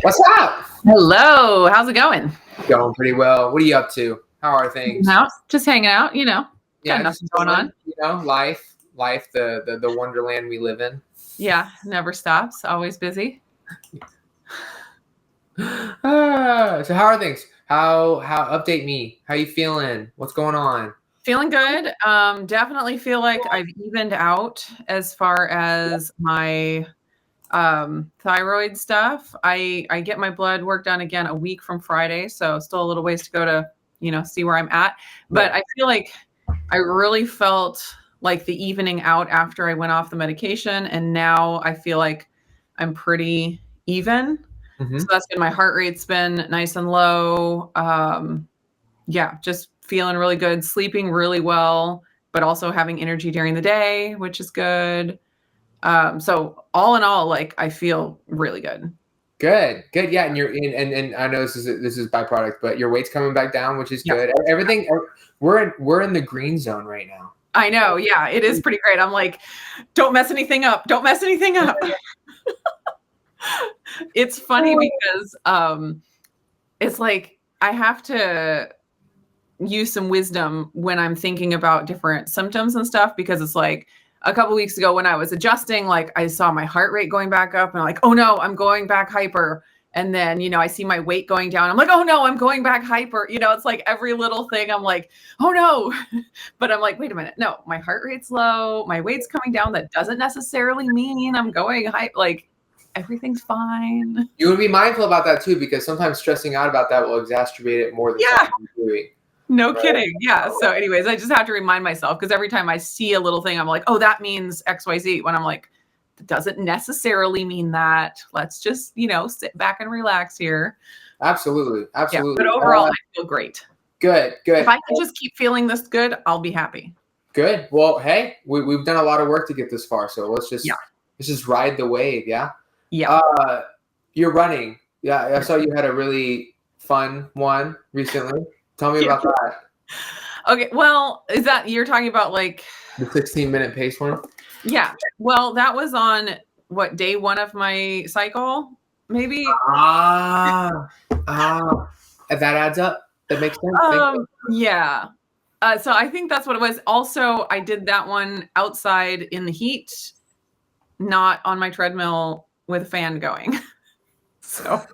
What's up? Hello, how's it going? Going pretty well. What are you up to? How are things? House, just hanging out, got Yeah, just nothing going chilling. on. Life, the wonderland we live in. Yeah, never stops, always busy. So how are things? How update me? How you feeling? What's going on? Feeling good. Definitely feel like I've evened out as far as my thyroid stuff. I get my blood work done again a week from Friday, so still a little ways to go to, see where I'm at. But Yeah. I feel like I really felt like the evening out after I went off the medication, and now I feel like I'm pretty even. So Hmm. that's good. My heart rate's been nice and low. Yeah, just feeling really good, sleeping really well, but also having energy during the day, which is good. So all in all, like I feel really good. Good. Good. Yeah, and you're in, and I know this is byproduct, but your weight's coming back down, which is Yeah, good. Everything we're in the green zone right now. I know. Yeah, it is pretty great. I'm like, don't mess anything up. Don't mess anything up. It's funny because it's like I have to use some wisdom when I'm thinking about different symptoms and stuff, because it's like a couple weeks ago when I was adjusting, like I saw my heart rate going back up and I'm like, oh no, I'm going back hyper. And then, I see my weight going down. I'm like, oh no, I'm going back hyper. It's like every little thing I'm like, oh no. But I'm like, wait a minute. No, my heart rate's low. My weight's coming down. That doesn't necessarily mean I'm going high. Like everything's fine. You would be mindful about that too, because sometimes stressing out about that will exacerbate it more than Yeah. something you're doing. No Right. kidding. Yeah. So, anyways, I just have to remind myself, because every time I see a little thing, I'm like, oh, that means XYZ. When I'm like, it doesn't necessarily mean that. Let's just, sit back and relax here. Absolutely. Yeah. But Absolutely. overall, I feel great. Good. If Good. I can just keep feeling this good, I'll be happy. Good. Well, hey, we've done a lot of work to get this far, so Yeah. let's just ride the wave. Yeah. Yeah. Uh, you're running. Yeah, I saw you had a really fun one recently. Tell me Yeah. about that. Okay. Well, is that you're talking about like The 16-minute pace one. yeah. Well, that was on what, day one of my cycle, maybe. Ah, that adds up. That makes sense. Thank you. Yeah. So I think that's what it was. Also, I did that one outside in the heat, not on my treadmill with a fan going. So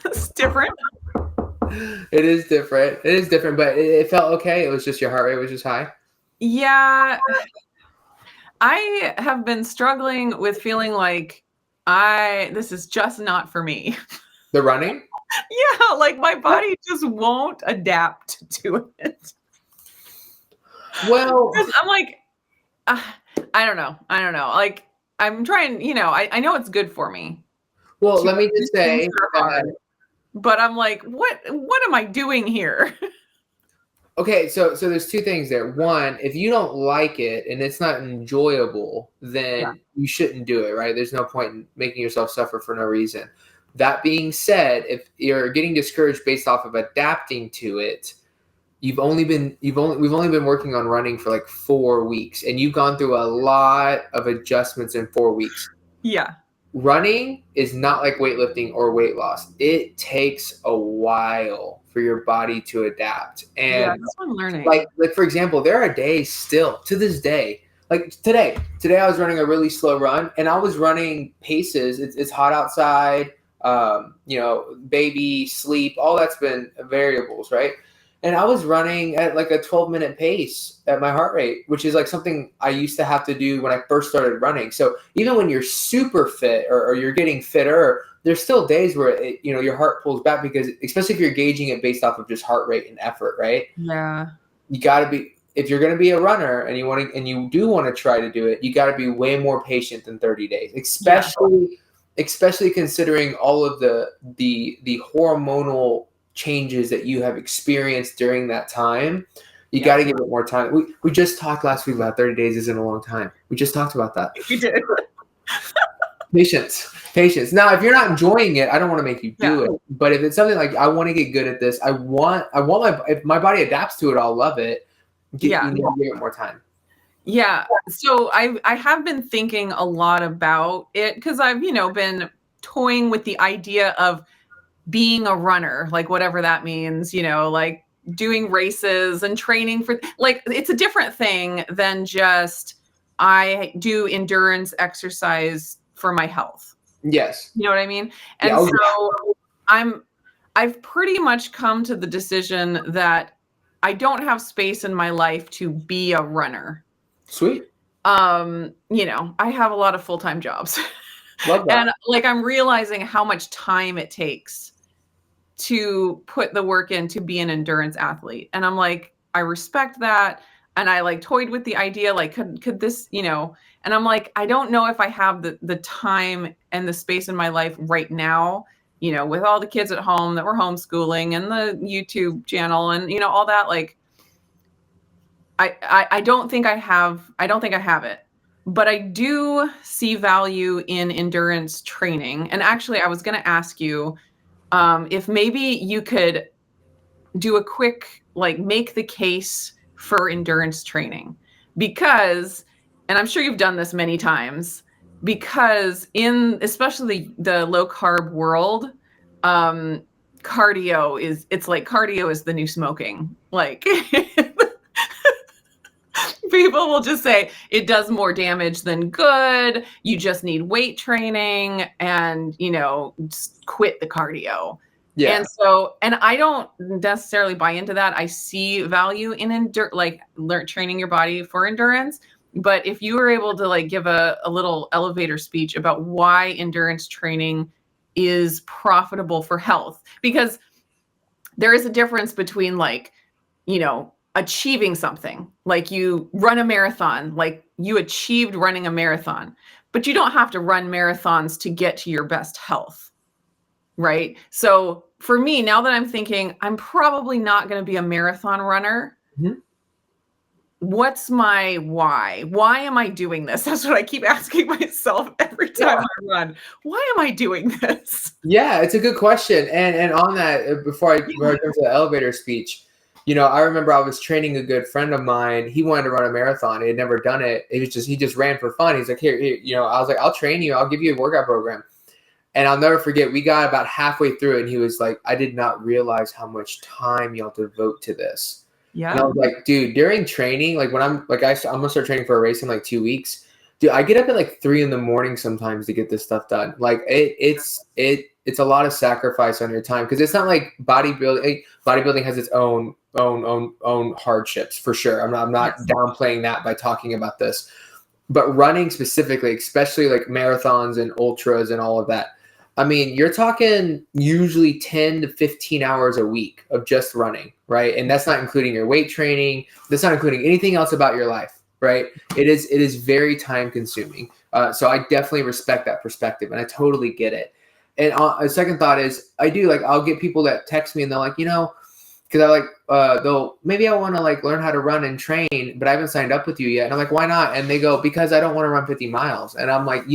it's different. It is different. It is different, but it felt okay. It was just your heart rate was just high. Yeah. I have been struggling with feeling like this is just not for me. The running. Yeah, like my body just won't adapt to it. Well, I'm like, I don't know. Like I'm trying, I know it's good for me well, to let me do just things say that are hard. that. But I'm like, what am I doing here? Okay, so there's two things there. One, if you don't like it and it's not enjoyable, Yeah. then you shouldn't do it, right? There's no point in making yourself suffer for no reason. That being said, if you're getting discouraged based off of adapting to it, we've only been working on running for like 4 weeks, and you've gone through a lot of adjustments in 4 weeks. Yeah. Running is not like weightlifting or weight loss. It takes a while for your body to adapt. Yeah, And that's what I'm learning. like for example, there are days still to this day, like today I was running a really slow run, and I was running paces. It's hot outside, baby sleep, all that's been variables, right? And I was running at like a 12-minute pace at my heart rate, which is like something I used to have to do when I first started running. So even when you're super fit or you're getting fitter, there's still days where your heart pulls back, because especially if you're gauging it based off of just heart rate and effort, right? Yeah. You got to be, if you're going to be a runner and you do want to try to do it, you got to be way more patient than 30 days, especially considering all of the hormonal changes that you have experienced during that time. You got to give it more time. We just talked last week about 30 days isn't a long time. We just talked about that. We did. Patience. Now, if you're not enjoying it, I don't want to make you do it. But if it's something like, I want to get good at this, if my body adapts to it, I'll love it. You need to give it more time. Yeah. So I have been thinking a lot about it, because I've, been toying with the idea of being a runner, like whatever that means, like doing races and training for, like, it's a different thing than just I do endurance exercise for my health. Yes. You know what I mean? And so I've pretty much come to the decision that I don't have space in my life to be a runner. Sweet. I have a lot of full-time jobs. Love that. And like, I'm realizing how much time it takes to put the work in to be an endurance athlete. And I'm like, I respect that. And I like toyed with the idea, like, could this, and I'm like, I don't know if I have the time and the space in my life right now, with all the kids at home that we're homeschooling and the YouTube channel and, all that. Like, I don't think I have it, but I do see value in endurance training. And actually, I was going to ask you, if maybe you could do a quick, like, make the case for endurance training, because, and I'm sure you've done this many times, because especially the low carb world, cardio is the new smoking. Like, people will just say it does more damage than good. You just need weight training and, just quit the cardio. Yeah. And I don't necessarily buy into that. I see value in training your body for endurance. But if you were able to like give a little elevator speech about why endurance training is profitable for health, because there is a difference between like, achieving something, like you run a marathon, like you achieved running a marathon, but you don't have to run marathons to get to your best health. Right. So for me, now that I'm thinking I'm probably not going to be a marathon runner, what's my why? Why am I doing this? That's what I keep asking myself every time I run. Why am I doing this? Yeah, it's a good question. And on that, before I go to the elevator speech, I remember I was training a good friend of mine. He wanted to run a marathon. He had never done it. He just ran for fun. He's like, here, I was like, I'll train you. I'll give you a workout program. And I'll never forget, we got about halfway through it, and he was like, I did not realize how much time y'all devote to this. Yeah. And I was like, dude, during training, like when I'm going to start training for a race in like 2 weeks. Dude, I get up at like 3 a.m. sometimes to get this stuff done. Like it's a lot of sacrifice on your time, because it's not like bodybuilding. Bodybuilding has its own hardships for sure. I'm not downplaying that by talking about this, but running specifically, especially like marathons and ultras and all of that. I mean, you're talking usually 10 to 15 hours a week of just running, right? And that's not including your weight training. That's not including anything else about your life, right? It is very time consuming. So I definitely respect that perspective, and I totally get it. And a second thought is, I'll get people that text me and they're like, because maybe I want to like learn how to run and train, but I haven't signed up with you yet. And I'm like, why not? And they go, because I don't want to run 50 miles. And I'm like,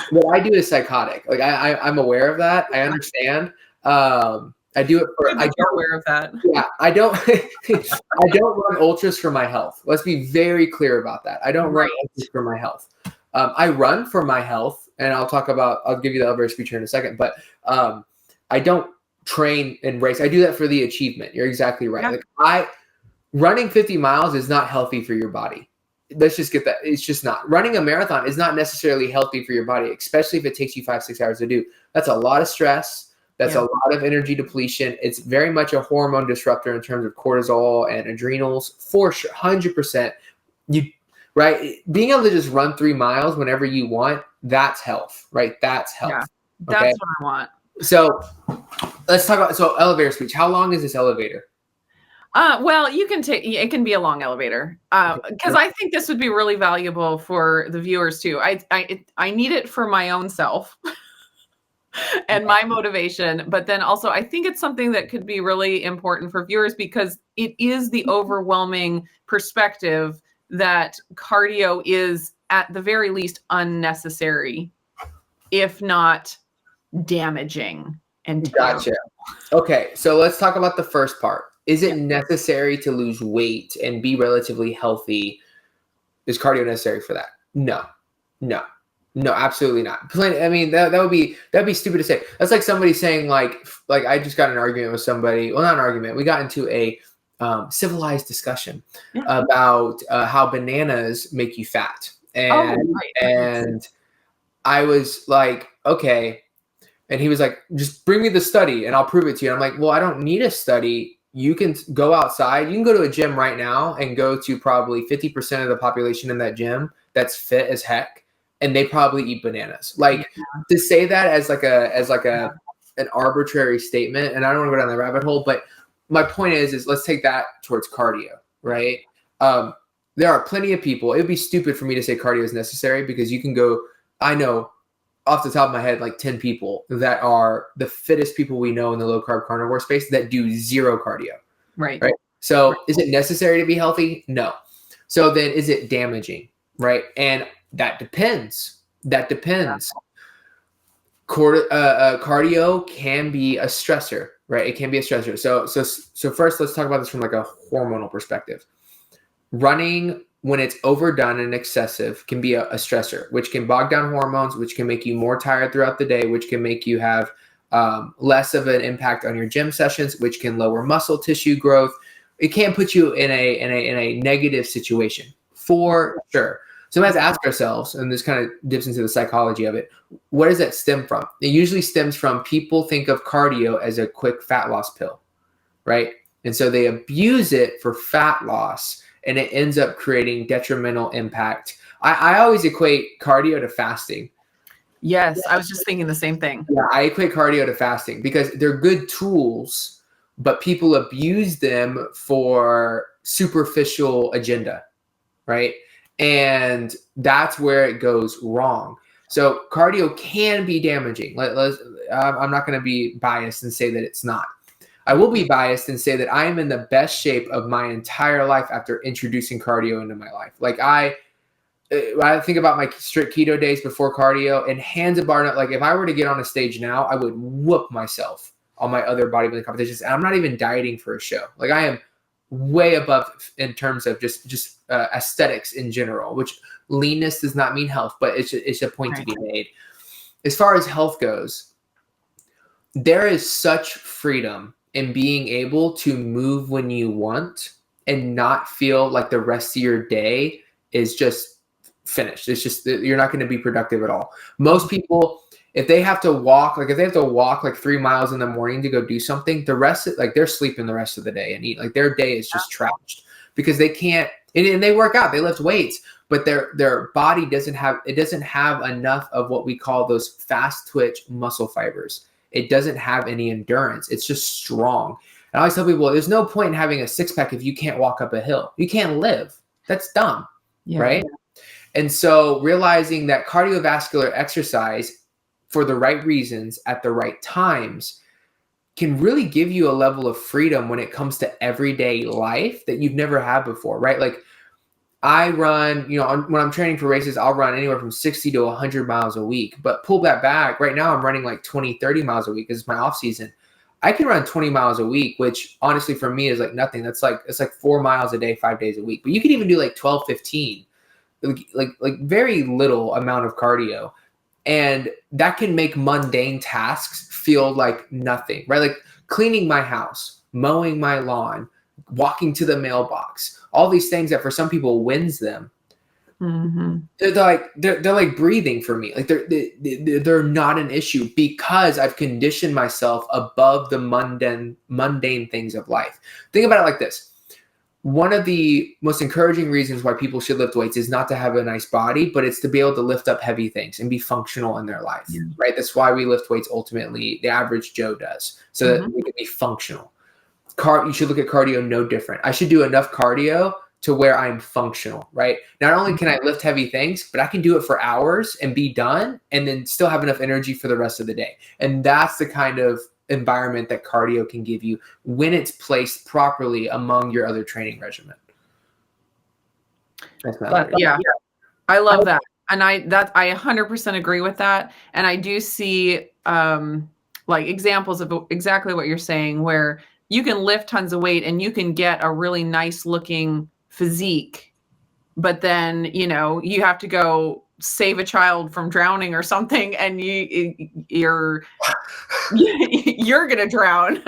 what I do is psychotic. Like I'm aware of that. I understand. I do it for. I don't aware of that. Yeah, I don't. I don't run ultras for my health. Let's be very clear about that. I don't run ultras for my health. I run for my health, and I'll give you the elevator speech here in a second. But I don't train and race. I do that for the achievement. You're exactly right. Yeah. Like running 50 miles is not healthy for your body. Let's just get that. It's just not. Running a marathon is not necessarily healthy for your body, especially if it takes you 5-6 hours to do. That's a lot of stress. That's a lot of energy depletion. It's very much a hormone disruptor in terms of cortisol and adrenals, for sure, 100%. Right? Being able to just run 3 miles whenever you want, that's health, right? That's health. Yeah, that's what I want. So let's talk about elevator speech. How long is this elevator? Well, it can be a long elevator, because I think this would be really valuable for the viewers too. I need it for my own self and my motivation, but then also I think it's something that could be really important for viewers, because it is the overwhelming perspective that cardio is at the very least unnecessary, if not damaging and terrible. Gotcha. Okay, so let's talk about the first part. Is it necessary to lose weight and be relatively healthy? Is cardio necessary for that? No. No, absolutely not. I mean, that'd be stupid to say. That's like somebody saying like I just got in an argument with somebody. Well, not an argument. We got into a civilized discussion about how bananas make you fat, and I was like, okay, and he was like, just bring me the study and I'll prove it to you. And I'm like, well, I don't need a study. You can go outside. You can go to a gym right now and go to probably 50% of the population in that gym that's fit as heck, and they probably eat bananas. Like to say that as an arbitrary statement, and I don't want to go down the rabbit hole, but my point is let's take that towards cardio, right? There are plenty of people. It would be stupid for me to say cardio is necessary because you can go. I know off the top of my head, like 10 people that are the fittest people we know in the low carb carnivore space that do zero cardio. Right. So is it necessary to be healthy? No. So then is it damaging? Right. And that depends. Cardio can be a stressor, right? It can be a stressor. So first let's talk about this from like a hormonal perspective. Running when it's overdone and excessive can be a stressor, which can bog down hormones, which can make you more tired throughout the day, which can make you have less of an impact on your gym sessions, which can lower muscle tissue growth. It can put you in a negative situation for sure. So we have to ask ourselves, and this kind of dips into the psychology of it, where does that stem from? It usually stems from people think of cardio as a quick fat loss pill, right? And so they abuse it for fat loss, and it ends up creating detrimental impact. I always equate cardio to fasting. Yes, I was just thinking the same thing. Yeah, I equate cardio to fasting because they're good tools, but people abuse them for superficial agenda, right? And that's where it goes wrong. So cardio can be damaging. I'm not going to be biased and say that it's not. I will be biased and say that I am in the best shape of my entire life after introducing cardio into my life. Like I think about my strict keto days before cardio, and hands and bar, like if I were to get on a stage now, I would whoop myself on my other bodybuilding competitions. And I'm not even dieting for a show. Like I am way above in terms of just aesthetics in general, which leanness does not mean health, but it's a point to be made. As far as health goes, there is such freedom in being able to move when you want and not feel like the rest of your day is just finished. It's just, you're not going to be productive at all. Most people, if they have to walk like 3 miles in the morning to go do something, the rest, like they're sleeping the rest of the day and eat, like their day is just trashed because they can't, and they work out, they lift weights, but their body doesn't have enough of what we call those fast twitch muscle fibers. It doesn't have any endurance. It's just strong. And I always tell people, there's no point in having a six-pack if you can't walk up a hill. You can't live. That's dumb, right? And so realizing that cardiovascular exercise for the right reasons at the right times can really give you a level of freedom when it comes to everyday life that you've never had before, right? Like I run, when I'm training for races, I'll run anywhere from 60 to 100 miles a week, but pull that back. Right now I'm running like 20, 30 miles a week because it's my off season. I can run 20 miles a week, which honestly for me is like nothing. It's like 4 miles a day, 5 days a week, but you can even do like 12, 15, like very little amount of cardio. And that can make mundane tasks feel like nothing, right? Like cleaning my house, mowing my lawn, walking to the mailbox, all these things that for some people wins them. Mm-hmm. They're like breathing for me. Like they're not an issue because I've conditioned myself above the mundane things of life. Think about it like this. One of the most encouraging reasons why people should lift weights is not to have a nice body, but it's to be able to lift up heavy things and be functional in their life, right? That's why we lift weights ultimately. The average Joe does, so that we can be functional. You should look at cardio no different. I should do enough cardio to where I'm functional, right? Not only can I lift heavy things, but I can do it for hours and be done and then still have enough energy for the rest of the day. And that's the kind of environment that cardio can give you when it's placed properly among your other training regimen. Yeah, I love that. And I 100% agree with that. And I do see like examples of exactly what you're saying, where you can lift tons of weight and you can get a really nice looking physique, but then, you have to go save a child from drowning or something, and you're gonna drown.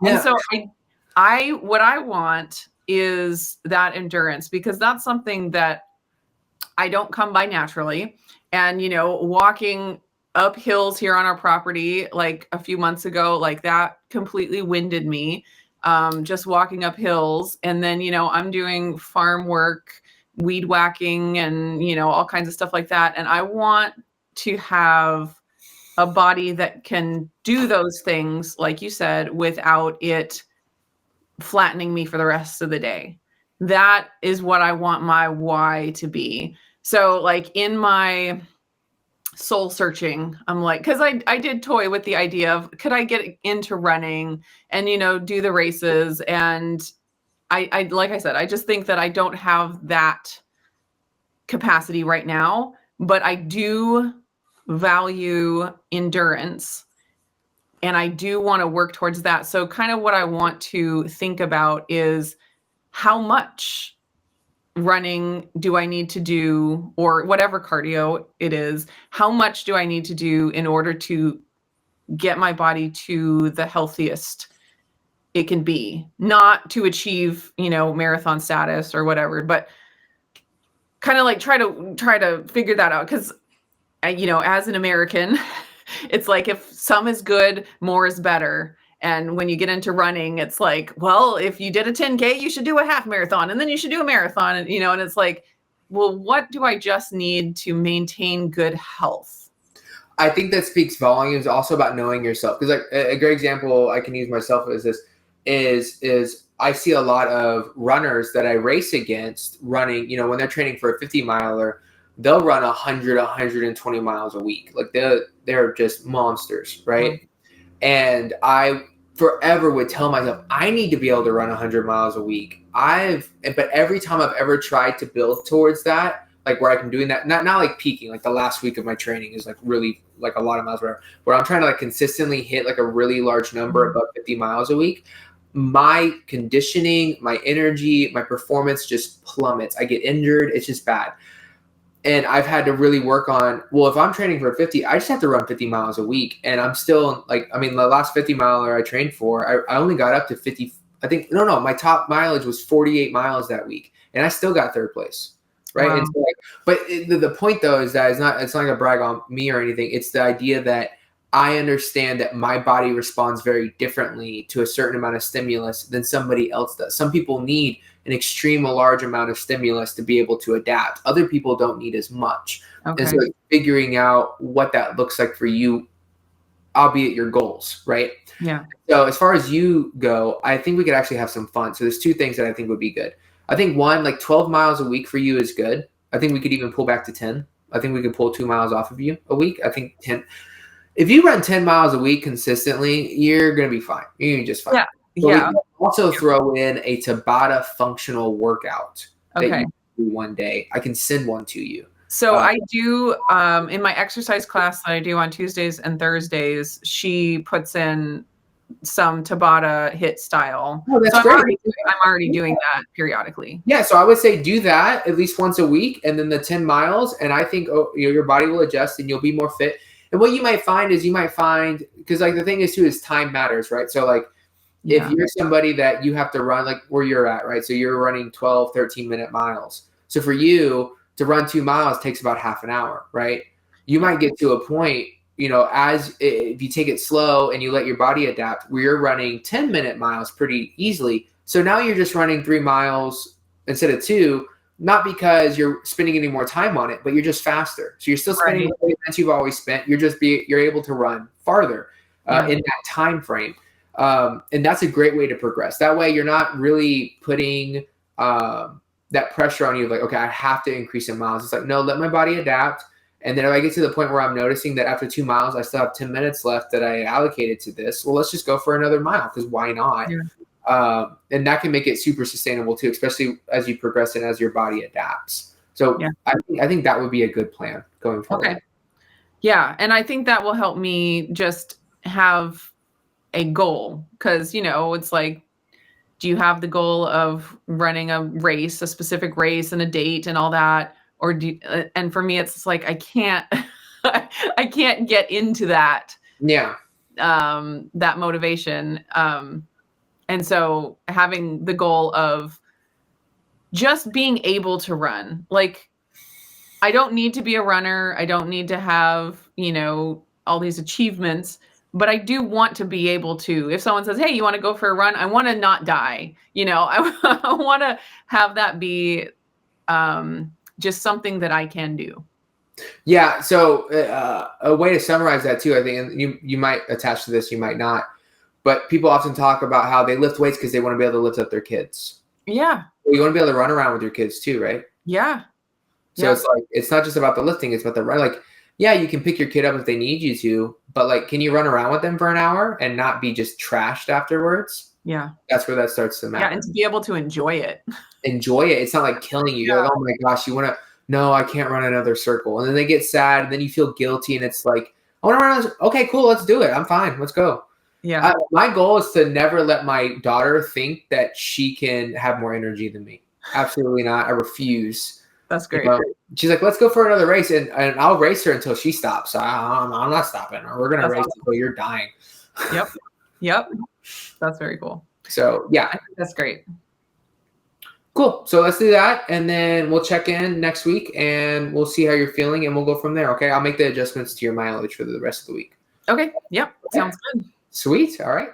And so what I want is that endurance, because that's something that I don't come by naturally. And, walking up hills here on our property, like a few months ago, like that completely winded me. Just walking up hills. And then, I'm doing farm work, weed whacking, and, all kinds of stuff like that. And I want to have a body that can do those things, like you said, without it flattening me for the rest of the day. That is what I want my why to be. So like in my soul searching, I'm like, because I did toy with the idea of, could I get into running and, do the races? And I like I said, I just think that I don't have that capacity right now, but I do value endurance. And I do want to work towards that. So kind of what I want to think about is how much running do I need to do, or whatever cardio it is, how much do I need to do in order to get my body to the healthiest it can be? Not to achieve, marathon status or whatever, but kind of like try to figure that out. Because, as an American, it's like if some is good, more is better. And when you get into running, it's like, well, if you did a 10K, you should do a half marathon, and then you should do a marathon. And, and it's like, well, what do I just need to maintain good health? I think that speaks volumes also about knowing yourself. Because like a great example I can use myself as this is I see a lot of runners that I race against running, when they're training for a 50 miler, they'll run 100, 120 miles a week. Like they're just monsters, right? Mm-hmm. And I forever would tell myself, I need to be able to run 100 miles a week. But every time I've ever tried to build towards that, like where I'm doing that, not like peaking, like the last week of my training is like really like a lot of miles where I'm trying to like consistently hit like a really large number above 50 miles a week. My conditioning, my energy, my performance just plummets. I get injured. It's just bad. And I've had to really work on, well, if I'm training for 50, I just have to run 50 miles a week. And I'm still like, the last 50 miler I trained for, I only got up to 50. I think, no, my top mileage was 48 miles that week. And I still got third place. Right. Wow. And so the point though, is that it's not like a brag on me or anything. It's the idea that I understand that my body responds very differently to a certain amount of stimulus than somebody else does. Some people need an extreme large amount of stimulus to be able to adapt. Other people don't need as much. Okay. And so figuring out what that looks like for you, albeit your goals, right? Yeah. So as far as you go, I think we could actually have some fun. So there's two things that I think would be good. I think one, like 12 miles a week for you is good. I think we could even pull back to 10. I think we could pull 2 miles off of you a week. I think 10. If you run 10 miles a week consistently, you're going to be fine. You're going to be just fine. Yeah. But we can also throw in a Tabata functional workout that you can do one day. I can send one to you. So I do, in my exercise class that I do on Tuesdays and Thursdays, she puts in some Tabata HIIT style. Oh, that's so great. I'm already doing that periodically. Yeah, so I would say do that at least once a week, and then the 10 miles, and I think your body will adjust and you'll be more fit. And what you might find is because like the thing is too is time matters, right? So like if you're somebody that you have to run like where you're at, right? So you're running 12, 13-minute miles. So for you to run 2 miles takes about half an hour, right? You might get to a point, if you take it slow and you let your body adapt, where you're running 10-minute miles pretty easily. So now you're just running 3 miles instead of 2, not because you're spending any more time on it, but you're just faster. So you're still spending the minutes you've always spent. You're able to run farther in that time frame. And that's a great way to progress. That way you're not really putting that pressure on you of like, okay, I have to increase in miles. It's like, no, let my body adapt. And then if I get to the point where I'm noticing that after 2 miles, I still have 10 minutes left that I allocated to this, well, let's just go for another mile, because why not? Yeah. And that can make it super sustainable too, especially as you progress and as your body adapts. So I think that would be a good plan going forward. Okay. Yeah. And I think that will help me just have a goal, because, it's like Do you have the goal of running a race, a specific race and a date and all that? Or and for me, it's like, I can't, I can't get into that. Yeah. That motivation. And so having the goal of just being able to run, like, I don't need to be a runner. I don't need to have, all these achievements, but I do want to be able to, if someone says, hey, you want to go for a run? I want to not die. I want to have that be just something that I can do. Yeah. So a way to summarize that too, I think, and you might attach to this, you might not, but people often talk about how they lift weights because they want to be able to lift up their kids. Yeah. You want to be able to run around with your kids too, right? Yeah. So it's like, it's not just about the lifting, it's about the run. Like, yeah, you can pick your kid up if they need you to, but like, can you run around with them for an hour and not be just trashed afterwards? Yeah. That's where that starts to matter. Yeah. And to be able to enjoy it. Enjoy it. It's not like killing you. You're like, oh my gosh, no, I can't run another circle. And then they get sad and then you feel guilty. And it's like, I want to run another. Okay, cool. Let's do it. I'm fine. Let's go. Yeah. My goal is to never let my daughter think that she can have more energy than me. Absolutely not. I refuse. That's great. She's like, let's go for another race. And I'll race her until she stops. I'm not stopping. We're going to race until you're dying. Yep. That's very cool. So, yeah. I think that's great. Cool. So let's do that. And then we'll check in next week and we'll see how you're feeling and we'll go from there. Okay. I'll make the adjustments to your mileage for the rest of the week. Okay. Yep. Sounds good. Sweet. All right.